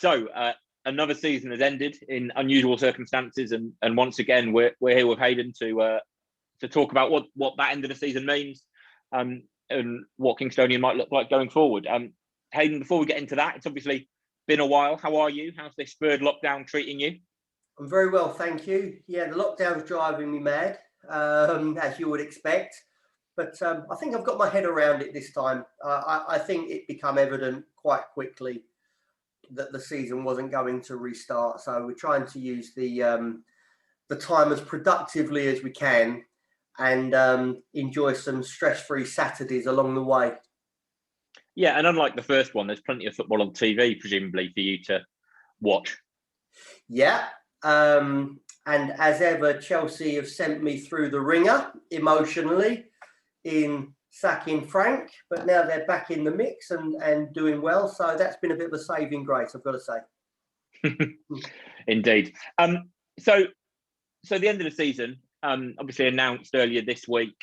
So another season has ended in unusual circumstances, and once again we're here with Hayden to talk about what that end of the season means, and what Kingstonian might look like going forward. Hayden, before we get into that, it's obviously been a while. How are you? How's this third lockdown treating you? I'm very well, thank you. Yeah, the lockdown's driving me mad, as you would expect. But I think I've got my head around it this time. I think it became evident quite quickly that the season wasn't going to restart. So we're trying to use the time as productively as we can and enjoy some stress-free Saturdays along the way. Yeah, and unlike the first one, there's plenty of football on TV, presumably, for you to watch. Yeah. And as ever, Chelsea have sent me through the ringer emotionally in sacking Frank, but now they're back in the mix and doing well. So that's been a bit of a saving grace, I've got to say. Indeed. So the end of the season, obviously announced earlier this week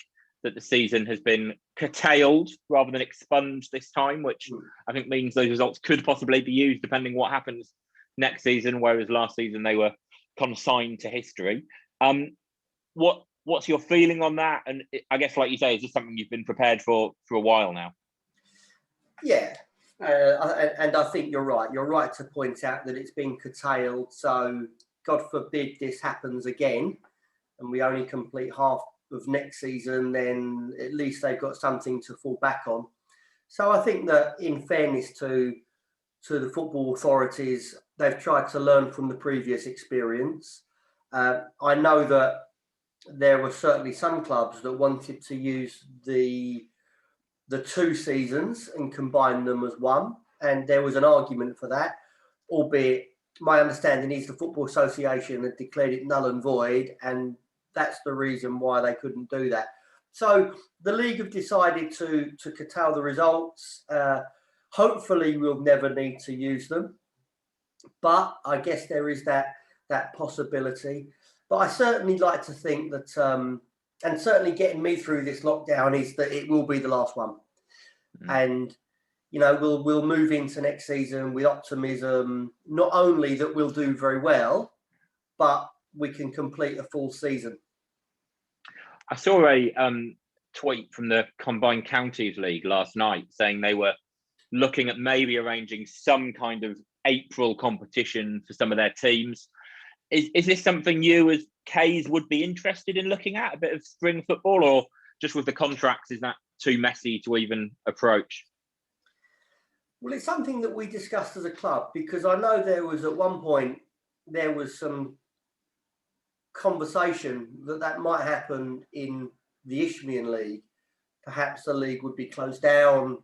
that the season has been curtailed rather than expunged this time, which I think means those results could possibly be used depending what happens next season, whereas last season they were consigned to history. What's your feeling on that? And I guess, like you say, is this something you've been prepared for a while now? Yeah, and I think you're right. You're right to point out that it's been curtailed. So God forbid this happens again and we only complete half of next season, then at least they've got something to fall back on. So I think that in fairness to the football authorities, they've tried to learn from the previous experience. I know that there were certainly some clubs that wanted to use the 2 seasons and combine them as one, and there was an argument for that, albeit my understanding is the Football Association had declared it null and void, and that's the reason why they couldn't do that. So the league have decided to curtail the results. Hopefully we'll never need to use them, but I guess there is that possibility. But I certainly like to think that, and certainly getting me through this lockdown, is that it will be the last one. And, you know, we'll move into next season with optimism, not only that we'll do very well, but we can complete a full season. I saw a tweet from the Combined Counties League last night saying they were looking at maybe arranging some kind of April competition for some of their teams. Is this something you as K's would be interested in looking at, a bit of spring football, or just with the contracts, is that too messy to even approach? Well, it's something that we discussed as a club, because I know there was at one point, there was some conversation that might happen in the Isthmian League. Perhaps the league would be closed down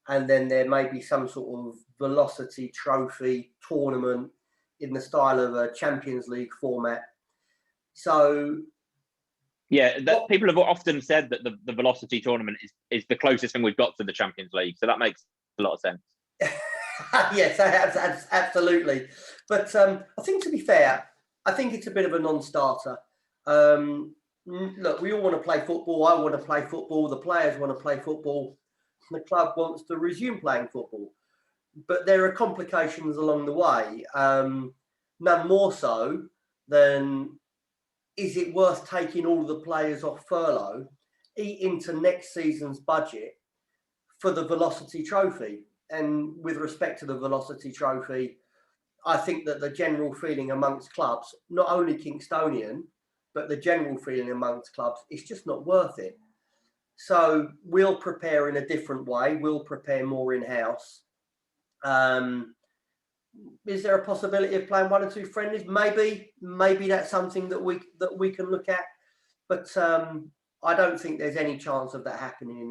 and then there may be some sort of velocity trophy tournament in the style of a Champions League format. So yeah, people have often said that the velocity tournament is the closest thing we've got to the Champions League. So that makes a lot of sense. Yes, absolutely. But I think, to be fair, I think it's a bit of a non-starter. Look, we all want to play football. I want to play football. The players want to play football. The club wants to resume playing football. But there are complications along the way. None more so than, is it worth taking all the players off furlough, eat into next season's budget for the Velocity Trophy? And with respect to the Velocity Trophy, I think that the general feeling amongst clubs, not only Kingstonian, but the general feeling amongst clubs, it's just not worth it. So we'll prepare in a different way. We'll prepare more in-house. Is there a possibility of playing 1 or 2 friendlies? Maybe that's something that we can look at. But I don't think there's any chance of that happening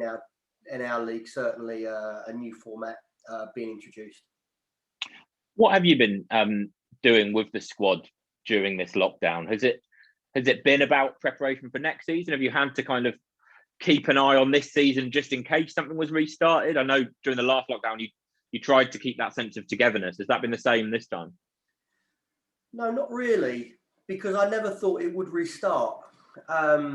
in our league. Certainly a new format being introduced. What have you been doing with the squad during this lockdown? Has it been about preparation for next season? Have you had to kind of keep an eye on this season just in case something was restarted? I know during the last lockdown you tried to keep that sense of togetherness. Has that been the same this time? No, not really, because I never thought it would restart. I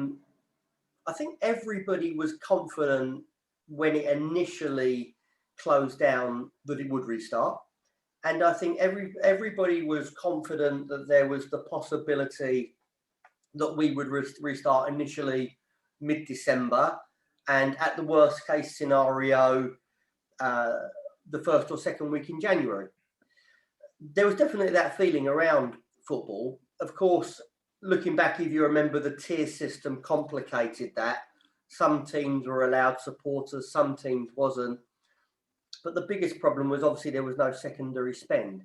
think everybody was confident when it initially closed down that it would restart. And I think everybody was confident that there was the possibility that we would restart initially mid-December, and at the worst case scenario, the first or second week in January. There was definitely that feeling around football. Of course, looking back, if you remember, the tier system complicated that. Some teams were allowed supporters, some teams wasn't. But the biggest problem was obviously there was no secondary spend.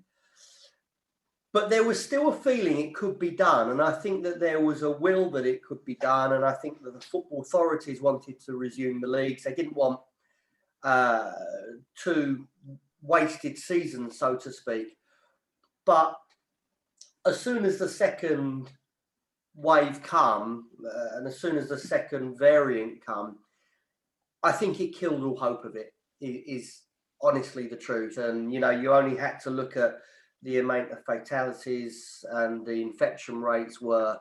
But there was still a feeling it could be done. And I think that there was a will that it could be done. And I think that the football authorities wanted to resume the leagues. They didn't want 2 wasted seasons, so to speak. But as soon as the second wave come, and as soon as the second variant come, I think it killed all hope of it, is honestly the truth. And, you only had to look at the amount of fatalities, and the infection rates were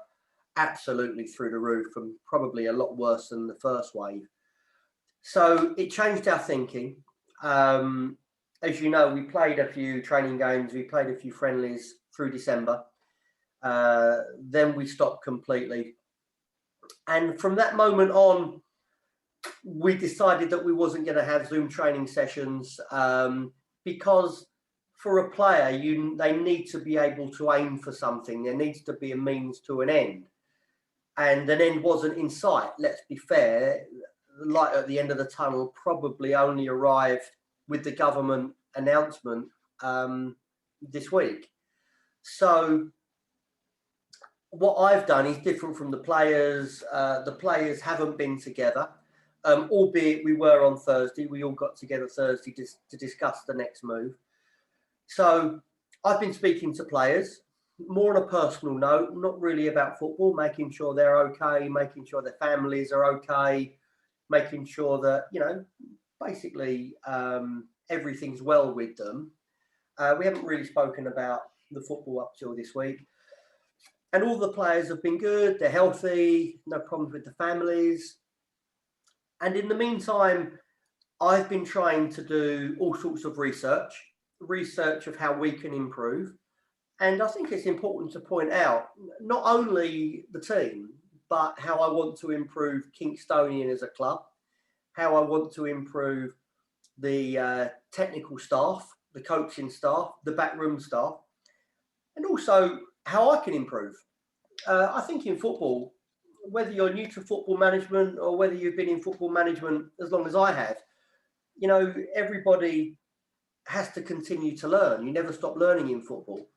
absolutely through the roof, and probably a lot worse than the first wave. So it changed our thinking. As you know, we played a few training games, we played a few friendlies through December. Then we stopped completely. And from that moment on, we decided that we wasn't going to have Zoom training sessions, because for a player, they need to be able to aim for something. There needs to be a means to an end. And an end wasn't in sight. Let's be fair. The light at the end of the tunnel probably only arrived with the government announcement this week. So what I've done is different from the players. The players haven't been together, albeit we were on Thursday. We all got together Thursday to discuss the next move. So I've been speaking to players more on a personal note, not really about football, making sure they're okay, making sure their families are okay, making sure that, basically everything's well with them. We haven't really spoken about the football up till this week. And all the players have been good, they're healthy, no problems with the families. And in the meantime, I've been trying to do all sorts of research of how we can improve. And I think it's important to point out not only the team, but how I want to improve Kingstonian as a club, how I want to improve the technical staff, the coaching staff, the backroom staff, and also how I can improve. I think in football, whether you're new to football management or whether you've been in football management as long as I have, everybody has to continue to learn. You never stop learning in football.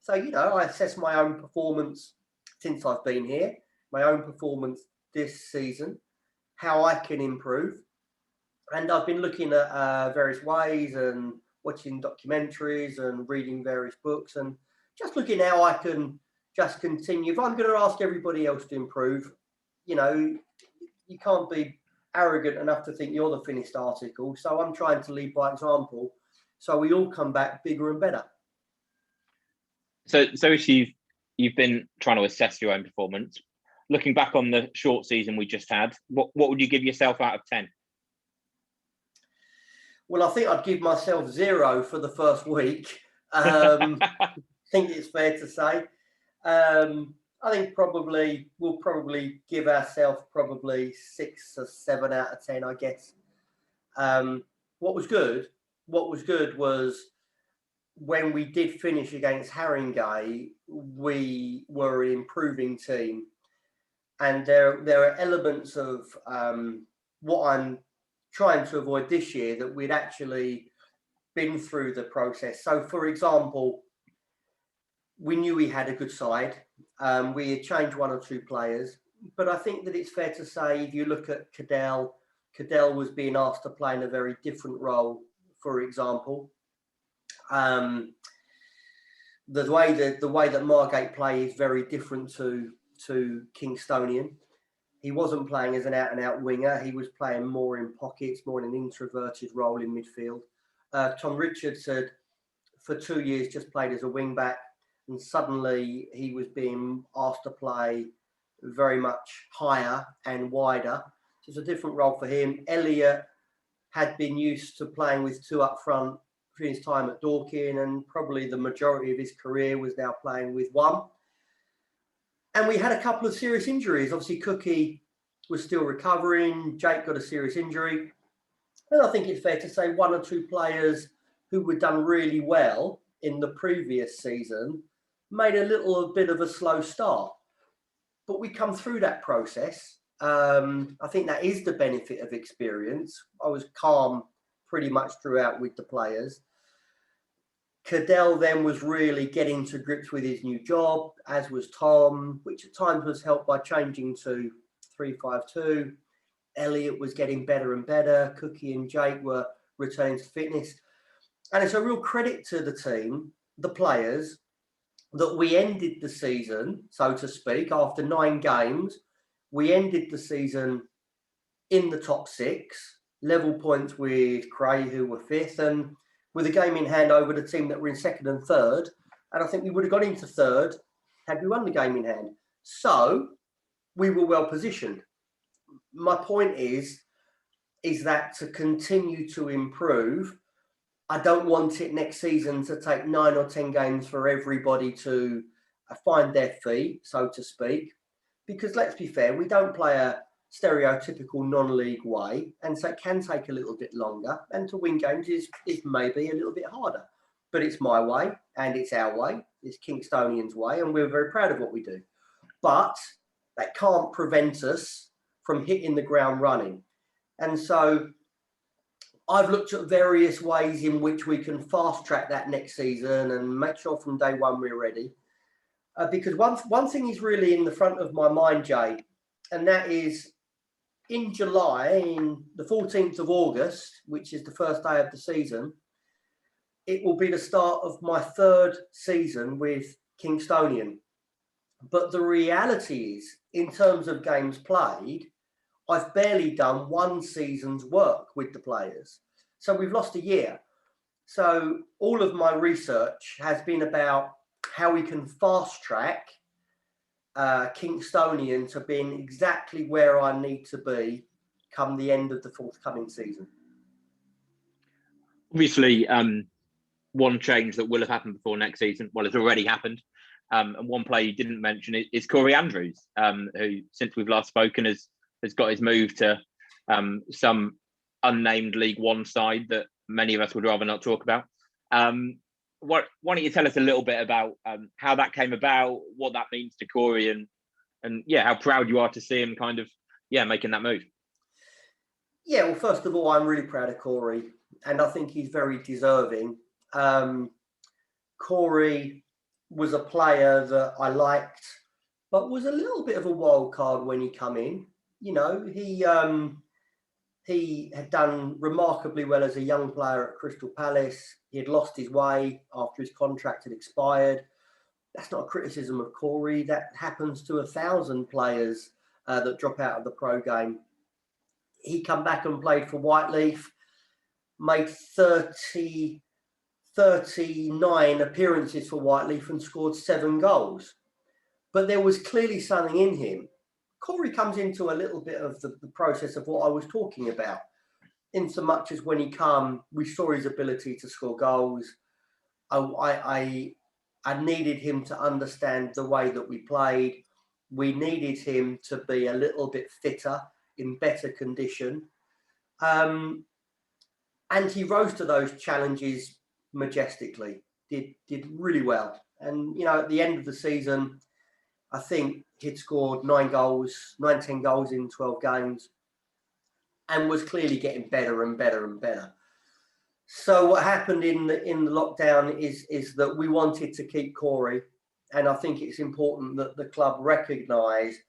So, I assess my own performance since I've been here, my own performance this season, how I can improve. And I've been looking at various ways and watching documentaries and reading various books and just looking how I can just continue. If I'm going to ask everybody else to improve, you can't be arrogant enough to think you're the finished article. So I'm trying to lead by example, so we all come back bigger and better. So if you've been trying to assess your own performance, looking back on the short season we just had, what would you give yourself out of 10? Well, I think I'd give myself 0 for the first week. I think it's fair to say. I think we'll probably give ourselves 6 or 7 out of 10, I guess. What was good was when we did finish against Haringey, we were an improving team. And there are elements of what I'm trying to avoid this year that we'd actually been through the process. So, for example, we knew we had a good side. We had changed 1 or 2 players. But I think that it's fair to say, if you look at Cadell was being asked to play in a very different role, for example. The way that Margate play is very different to Kingstonian. He wasn't playing as an out-and-out winger. He was playing more in pockets, more in an introverted role in midfield. Tom Richards had, for 2 years, just played as a wing-back, and suddenly he was being asked to play very much higher and wider. So it's a different role for him. Elliot had been used to playing with 2 up front between his time at Dorking, and probably the majority of his career was now playing with one. And we had a couple of serious injuries. Obviously, Cookie was still recovering. Jake got a serious injury. And I think it's fair to say one or two players who were done really well in the previous season made a little bit of a slow start. But we come through that process. I think that is the benefit of experience. I was calm pretty much throughout with the players. Cadell then was really getting to grips with his new job, as was Tom, which at times was helped by changing to 3-5-2. Elliot was getting better and better. Cookie and Jake were returning to fitness. And it's a real credit to the team, the players, that we ended the season, so to speak, after 9 games. We ended the season in the top 6, level points with Cray, who were 5th, and with a game in hand over the team that were in 2nd and 3rd. And I think we would have got into 3rd had we won the game in hand. So we were well positioned. My point is that to continue to improve, I don't want it next season to take 9 or 10 games for everybody to find their feet, so to speak. Because let's be fair, we don't play a stereotypical non-league way, and so it can take a little bit longer, and to win games is maybe a little bit harder. But it's my way, and it's our way, it's Kingstonian's way, and we're very proud of what we do. But that can't prevent us from hitting the ground running. And so I've looked at various ways in which we can fast track that next season and make sure from day one we're ready. Because one thing is really in the front of my mind, Jay, and that is in July, in the 14th of August, which is the first day of the season, it will be the start of my 3rd season with Kingstonian. But the reality is, in terms of games played, I've barely done 1 season's work with the players. So we've lost a year. So all of my research has been about how we can fast track Kingstonian to being exactly where I need to be come the end of the forthcoming season. Obviously, one change that will have happened before next season, well, it's already happened. And one player you didn't mention is Corie Andrews, who, since we've last spoken, has got his move to some unnamed League One side that many of us would rather not talk about. Why don't you tell us a little bit about how that came about, what that means to Corie, and how proud you are to see him kind of making that move? Yeah, well, first of all, I'm really proud of Corie, and I think he's very deserving. Corie was a player that I liked, but was a little bit of a wild card when he come in. You know, he had done remarkably well as a young player at Crystal Palace. He had lost his way after his contract had expired. That's not a criticism of Corie. That happens to 1,000 players that drop out of the pro game. He come back and played for Whiteleaf, made 39 appearances for Whiteleaf and scored 7 goals. But there was clearly something in him. Corie comes into a little bit of the process of what I was talking about, in so much as when he came, we saw his ability to score goals. I needed him to understand the way that we played. We needed him to be a little bit fitter, in better condition. And he rose to those challenges majestically, did really well. And, at the end of the season, I think he'd scored 10 goals in 12 games and was clearly getting better and better and better. So what happened in the lockdown is that we wanted to keep Corie, and I think it's important that the club recognise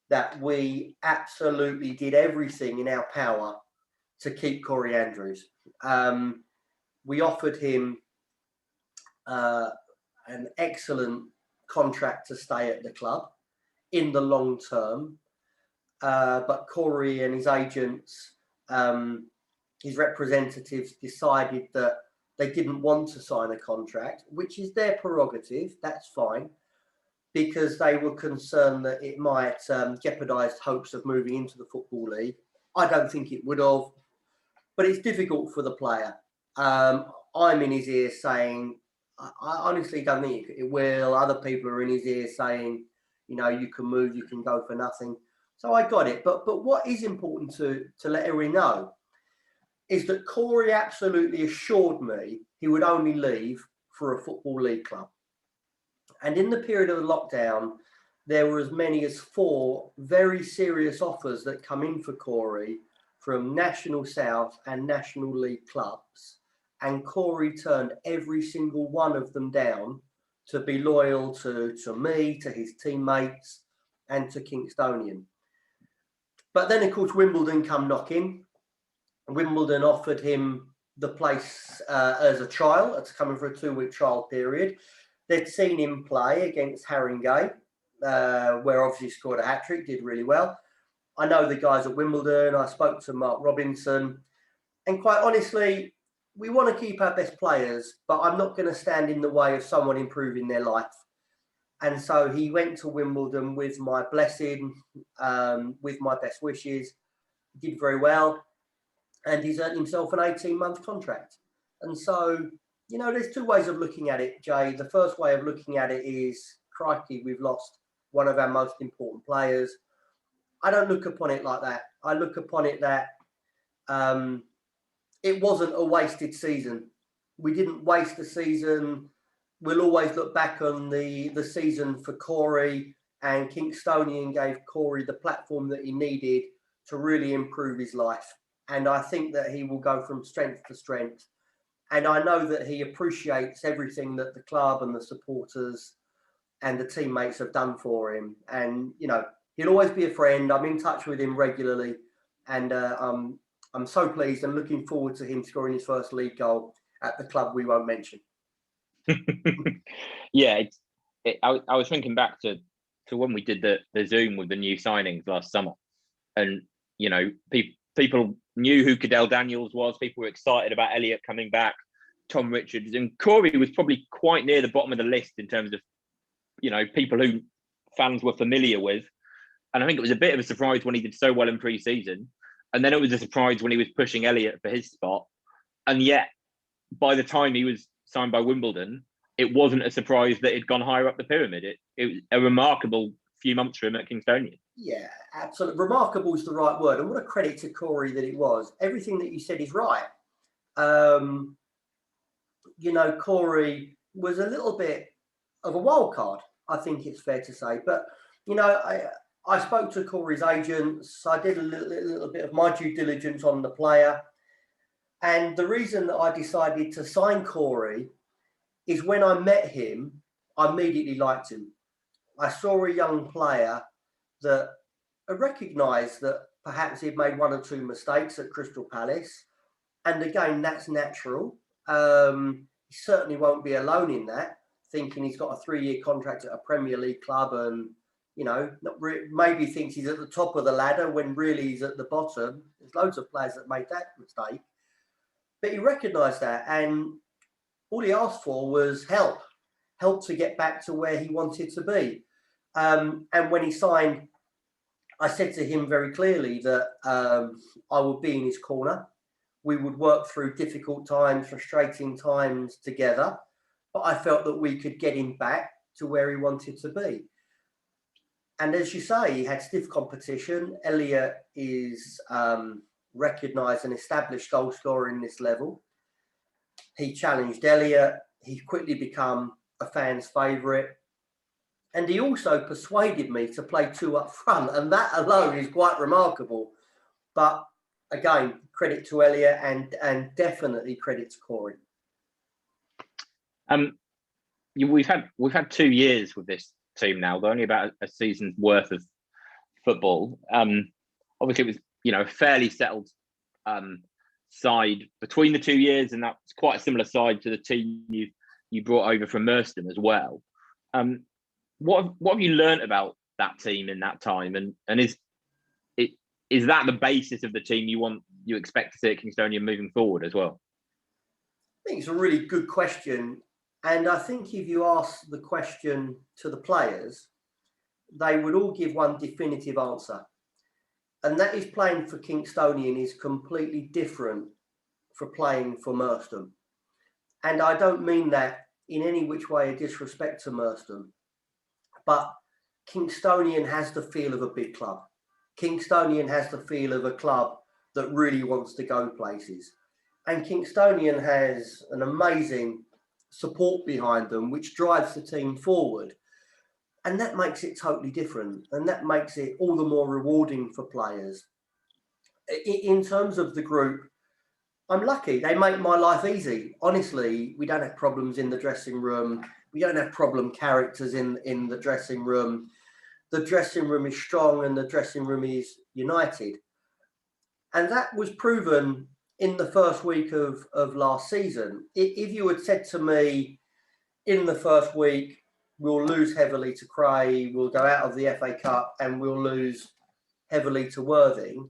that we absolutely did everything in our power to keep Corie Andrews. We offered him an excellent contract to stay at the club in the long term, but Corie and his agents, his representatives, decided that they didn't want to sign a contract, which is their prerogative. That's fine, because they were concerned that it might jeopardise hopes of moving into the Football League. I don't think it would have, but it's difficult for the player. I'm in his ear saying, I honestly don't think it will. Other people are in his ear saying, you know, you can move, you can go for nothing. So I got it. But what is important to let everyone know is that Corie absolutely assured me he would only leave for a Football League club. And in the period of the lockdown, there were as many as 4 very serious offers that come in for Corie from National South and National League clubs. And Corie turned every single one of them down to be loyal to me, to his teammates, and to Kingstonian. But then, of course, Wimbledon come knocking. Wimbledon offered him the place as a trial. It's coming for a 2-week trial period. They'd seen him play against Haringey, where obviously he scored a hat-trick, did really well. I know the guys at Wimbledon. I spoke to Mark Robinson. And quite honestly, we want to keep our best players, but I'm not going to stand in the way of someone improving their life. And so he went to Wimbledon with my blessing, with my best wishes. He did very well. And he's earned himself an 18-month contract. And so, you know, there's 2 ways of looking at it, Jay. The first way of looking at it is, crikey, we've lost one of our most important players. I don't look upon it like that. I look upon it that it wasn't a wasted season. We didn't waste the season. We'll always look back on the season for Corie, and Kingstonian gave Corie the platform that he needed to really improve his life. And I think that he will go from strength to strength. And I know that he appreciates everything that the club and the supporters and the teammates have done for him. And, you know, he'll always be a friend. I'm in touch with him regularly. And I'm so pleased and looking forward to him scoring his first league goal at the club we won't mention. Yeah, I was thinking back to when we did the Zoom with the new signings last summer. And, you know, people knew who Cadell Daniels was. People were excited about Elliott coming back, Tom Richards, and Corie was probably quite near the bottom of the list in terms of, you know, people who fans were familiar with. And I think it was a bit of a surprise when he did so well in pre-season. And then it was a surprise when he was pushing Elliott for his spot. And yet, by the time he was signed by Wimbledon, it wasn't a surprise that he'd gone higher up the pyramid. It was a remarkable few months for him at Kingstonian. Yeah, absolutely. Remarkable is the right word. And what a credit to Corie that it was. Everything that you said is right. You know, Corie was a little bit of a wild card, I think it's fair to say. But, you know, I spoke to Corie's agents. I did a little bit of my due diligence on the player. And the reason that I decided to sign Corie is when I met him, I immediately liked him. I saw a young player that I recognised that perhaps he'd made 1 or 2 mistakes at Crystal Palace. And again, that's natural. He certainly won't be alone in that, thinking he's got a 3-year contract at a Premier League club and, you know, maybe thinks he's at the top of the ladder when really he's at the bottom. There's loads of players that made that mistake. But he recognised that, and all he asked for was help to get back to where he wanted to be. And when he signed, I said to him very clearly that I would be in his corner. We would work through difficult times, frustrating times together. But I felt that we could get him back to where he wanted to be. And as you say, he had stiff competition. Elliott is recognised and established goal scorer in this level. He challenged Elliott. He quickly became a fan's favourite. And he also persuaded me to play 2 up front. And that alone is quite remarkable. But again, credit to Elliott and definitely credit to Corie. We've had 2 years with this team now. They're only about a season's worth of football. Obviously, it was, you know, a fairly settled side between the 2 years, and that's quite a similar side to the team you brought over from Merstham as well. What have you learnt about that team in that time, and is that the basis of the team you expect to see at Kingstonian moving forward as well? I think it's a really good question. And I think if you ask the question to the players, they would all give one definitive answer. And that is playing for Kingstonian is completely different for playing for Merstham. And I don't mean that in any which way a disrespect to Merstham, but Kingstonian has the feel of a big club. Kingstonian has the feel of a club that really wants to go places. And Kingstonian has an amazing support behind them, which drives the team forward. And that makes it totally different. And that makes it all the more rewarding for players. In terms of the group, I'm lucky. They make my life easy. Honestly, we don't have problems in the dressing room. We don't have problem characters in the dressing room. The dressing room is strong and the dressing room is united. And that was proven in the first week of last season. If you had said to me in the first week, we'll lose heavily to Corie, we'll go out of the FA Cup and we'll lose heavily to Worthing,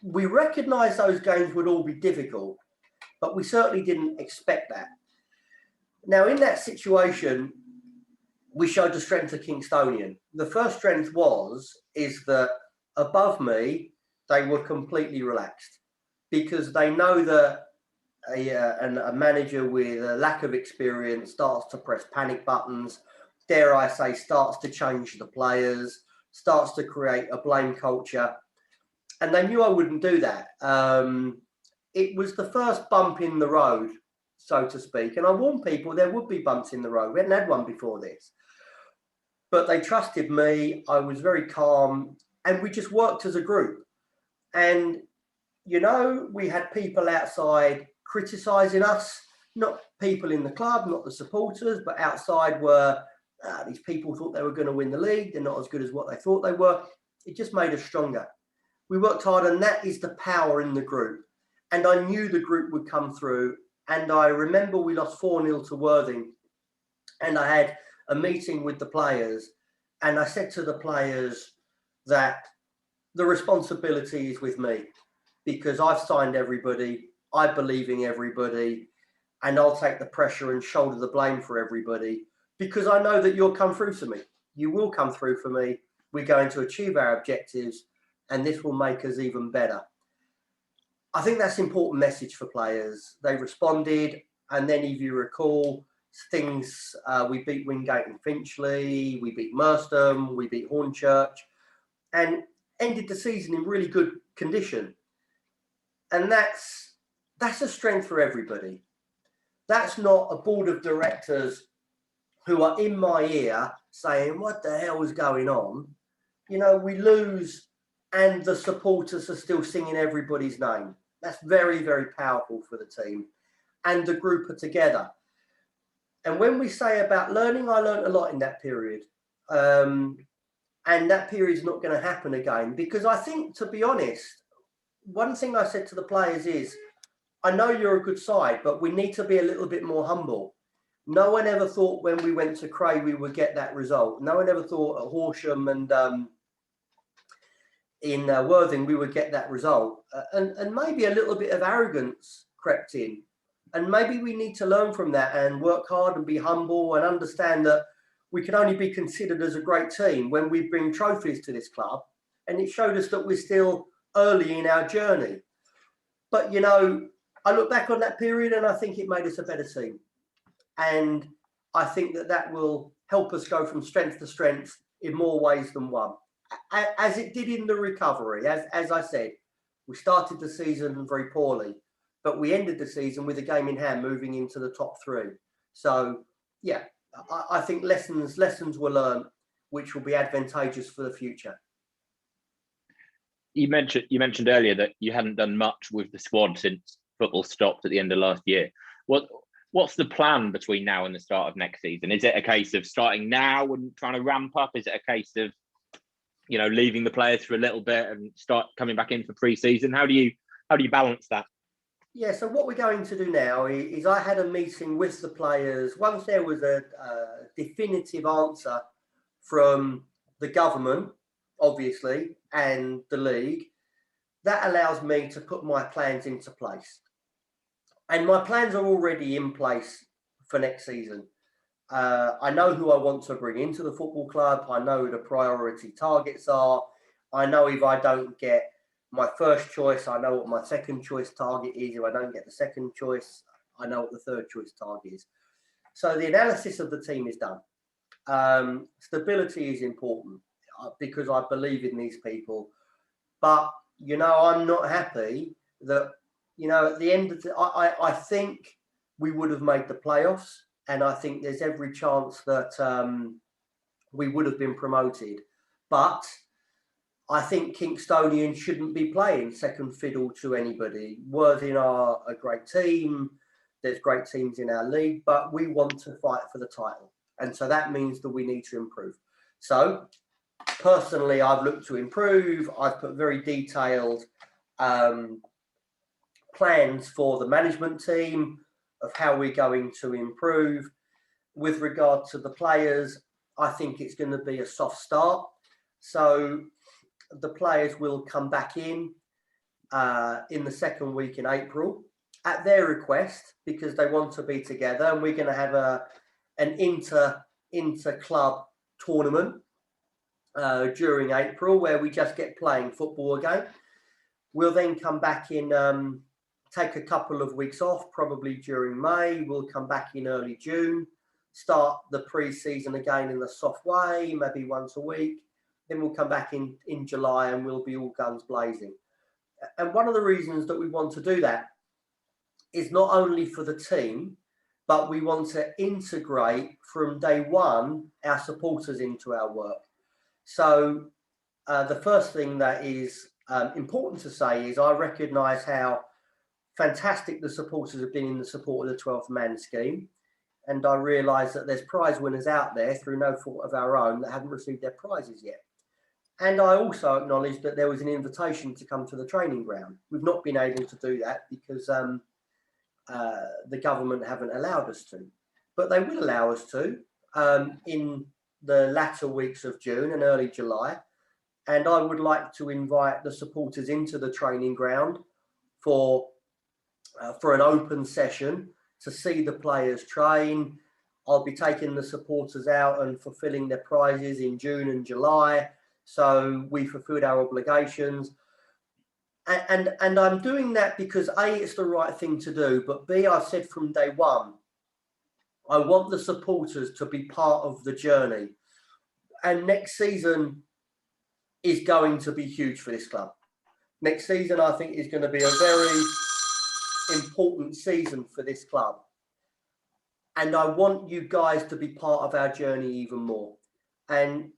we recognised those games would all be difficult, but we certainly didn't expect that. Now, in that situation, we showed the strength of Kingstonian. The first strength is that above me, they were completely relaxed because they know that a manager with a lack of experience starts to press panic buttons, dare I say, starts to change the players, starts to create a blame culture. And they knew I wouldn't do that. It was the first bump in the road, so to speak. And I warned people there would be bumps in the road. We hadn't had one before this. But they trusted me. I was very calm. And we just worked as a group. And, you know, we had people outside criticising us, not people in the club, not the supporters, but outside were, these people thought they were going to win the league. They're not as good as what they thought they were. It just made us stronger. We worked hard, and that is the power in the group. And I knew the group would come through. And I remember we lost 4-0 to Worthing. And I had a meeting with the players. And I said to the players that the responsibility is with me because I've signed everybody. I believe in everybody. And I'll take the pressure and shoulder the blame for everybody because I know that you'll come through for me. You will come through for me. We're going to achieve our objectives. And this will make us even better. I think that's an important message for players. They responded. And then if you recall, things, we beat Wingate and Finchley, we beat Merstham, we beat Hornchurch, and ended the season in really good condition. And that's a strength for everybody. That's not a board of directors who are in my ear saying, what the hell is going on? You know, we lose and the supporters are still singing everybody's name. That's very, very powerful for the team. And the group are together. And when we say about learning, I learned a lot in that period. And that period's not going to happen again. Because I think, to be honest, one thing I said to the players is, I know you're a good side, but we need to be a little bit more humble. No one ever thought when we went to Corie we would get that result. No one ever thought at Horsham and in Worthing we would get that result. And maybe a little bit of arrogance crept in. And maybe we need to learn from that and work hard and be humble and understand that we can only be considered as a great team when we bring trophies to this club. And it showed us that we're still early in our journey. But, you know, I look back on that period and I think it made us a better team. And I think that will help us go from strength to strength in more ways than one. As it did in the recovery, as I said, we started the season very poorly, but we ended the season with a game in hand moving into the top three. So, yeah, I think lessons were learned, which will be advantageous for the future. You mentioned earlier that you hadn't done much with the squad since football stopped at the end of last year. What's the plan between now and the start of next season? Is it a case of starting now and trying to ramp up? Is it a case of, you know, leaving the players for a little bit and start coming back in for pre-season? How do you balance that? Yeah, so what we're going to do now is I had a meeting with the players. Once there was a definitive answer from the government, obviously, and the league, that allows me to put my plans into place. And my plans are already in place for next season. I know who I want to bring into the football club. I know who the priority targets are. I know if I don't get my first choice, I know what my second choice target is. If I don't get the second choice, I know what the third choice target is. So the analysis of the team is done. Stability is important because I believe in these people. But, you know, I'm not happy that, you know, at the end of I think we would have made the playoffs, and I think there's every chance that we would have been promoted. But I think Kingstonian shouldn't be playing second fiddle to anybody. Worthing are a great team. There's great teams in our league, but we want to fight for the title. And so that means that we need to improve. So personally, I've looked to improve. I've put very detailed plans for the management team of how we're going to improve. With regard to the players, I think it's going to be a soft start. So the players will come back in the second week in April at their request, because they want to be together, and we're going to have an inter-club tournament during April where we just get playing football again. We'll then come back in, take a couple of weeks off, probably during May. We'll come back in early June, start the pre-season again in the soft way, maybe once a week. Then we'll come back in July and we'll be all guns blazing. And one of the reasons that we want to do that is not only for the team, but we want to integrate from day one our supporters into our work. So the first thing that is important to say is I recognise how fantastic the supporters have been in the support of the 12th man scheme. And I realise that there's prize winners out there through no fault of our own that haven't received their prizes yet. And I also acknowledge that there was an invitation to come to the training ground. We've not been able to do that because the government haven't allowed us to. But they will allow us to in the latter weeks of June and early July. And I would like to invite the supporters into the training ground for an open session to see the players train. I'll be taking the supporters out and fulfilling their prizes in June and July. So we fulfilled our obligations. And I'm doing that because A, it's the right thing to do, but B, I've said from day one, I want the supporters to be part of the journey. And next season is going to be huge for this club. Next season, I think, is going to be a very important season for this club. And I want you guys to be part of our journey even more. And,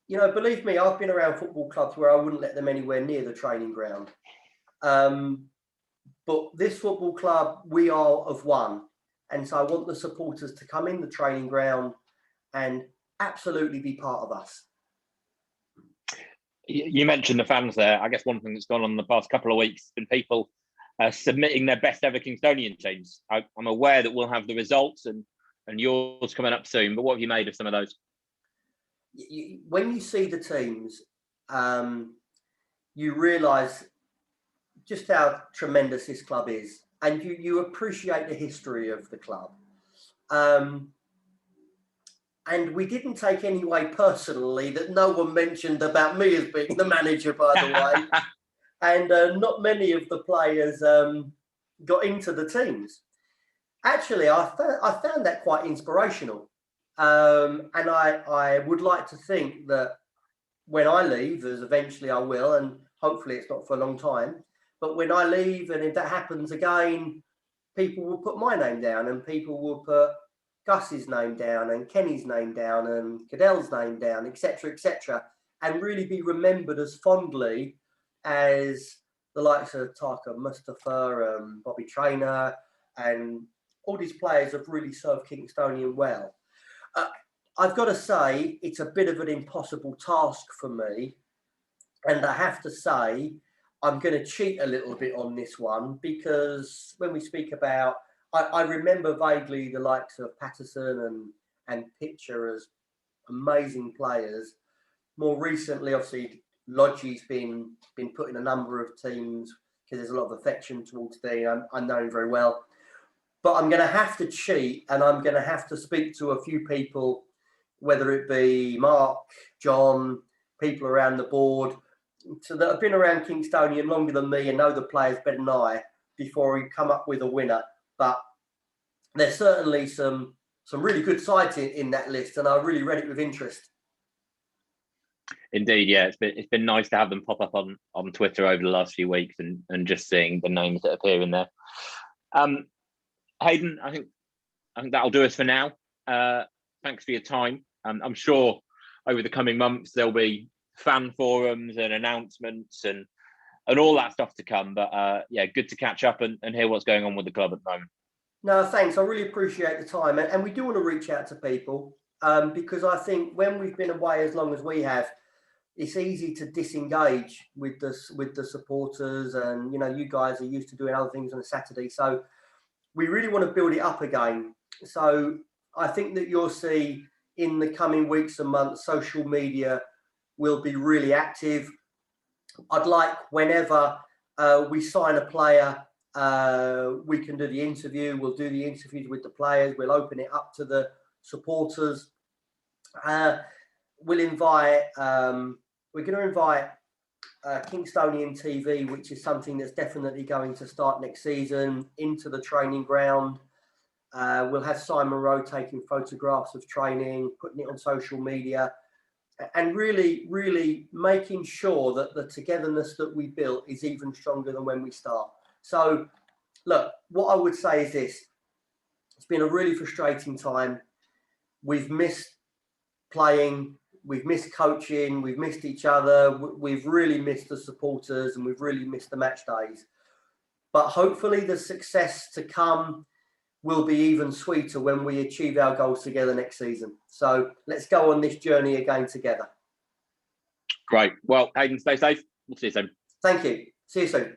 you know, believe me, I've been around football clubs where I wouldn't let them anywhere near the training ground. But this football club, we are of one. And so I want the supporters to come in the training ground and absolutely be part of us. You mentioned the fans there. I guess one thing that's gone on in the past couple of weeks has been people submitting their best ever Kingstonian teams. I'm aware that we'll have the results and yours coming up soon, but what have you made of some of those? When you see the teams, you realise just how tremendous this club is, and you appreciate the history of the club. And we didn't take any way personally that no one mentioned about me as being the manager, by the way. And not many of the players got into the teams. Actually, I found that quite inspirational. And I would like to think that when I leave, as eventually I will, and hopefully it's not for a long time, but when I leave, and if that happens again, people will put my name down, and people will put Gus's name down, and Kenny's name down, and Cadell's name down, etc., and really be remembered as fondly as the likes of Taka Mustafa, Bobby Traynor, and all these players have really served Kingstonian well. I've got to say, it's a bit of an impossible task for me. And I have to say, I'm going to cheat a little bit on this one, because when we speak about, I remember vaguely the likes of Patterson and Pitcher as amazing players. More recently, obviously, Lodgie's been put in a number of teams because there's a lot of affection towards Dean. I know him very well. But I'm going to have to cheat, and I'm going to have to speak to a few people, whether it be Mark, John, people around the board, so that have been around Kingstonian longer than me and know the players better than I, before we come up with a winner. But there's certainly some really good sides in that list, and I really read it with interest. Indeed, yeah, it's been nice to have them pop up on Twitter over the last few weeks and just seeing the names that appear in there. Hayden, I think that'll do us for now. Thanks for your time. I'm sure over the coming months there'll be fan forums and announcements and all that stuff to come. But yeah, good to catch up and hear what's going on with the club at the moment. No, thanks. I really appreciate the time, and we do want to reach out to people because I think when we've been away as long as we have, it's easy to disengage with the supporters, and you guys are used to doing other things on a Saturday, so we really want to build it up again. So I think that you'll see in the coming weeks and months, social media will be really active. I'd like whenever we sign a player, we can do the interview. We'll do the interviews with the players. We'll open it up to the supporters. We'll invite. We're going to invite Kingstonian TV, which is something that's definitely going to start next season, into the training ground. We'll have Simon Rowe taking photographs of training, putting it on social media, and really, really making sure that the togetherness that we built is even stronger than when we start. So, look, what I would say is this. It's been a really frustrating time. We've missed playing. We've missed coaching. We've missed each other. We've really missed the supporters, and we've really missed the match days. But hopefully the success to come will be even sweeter when we achieve our goals together next season. So let's go on this journey again together. Great. Well, Hayden, stay safe. We'll see you soon. Thank you. See you soon.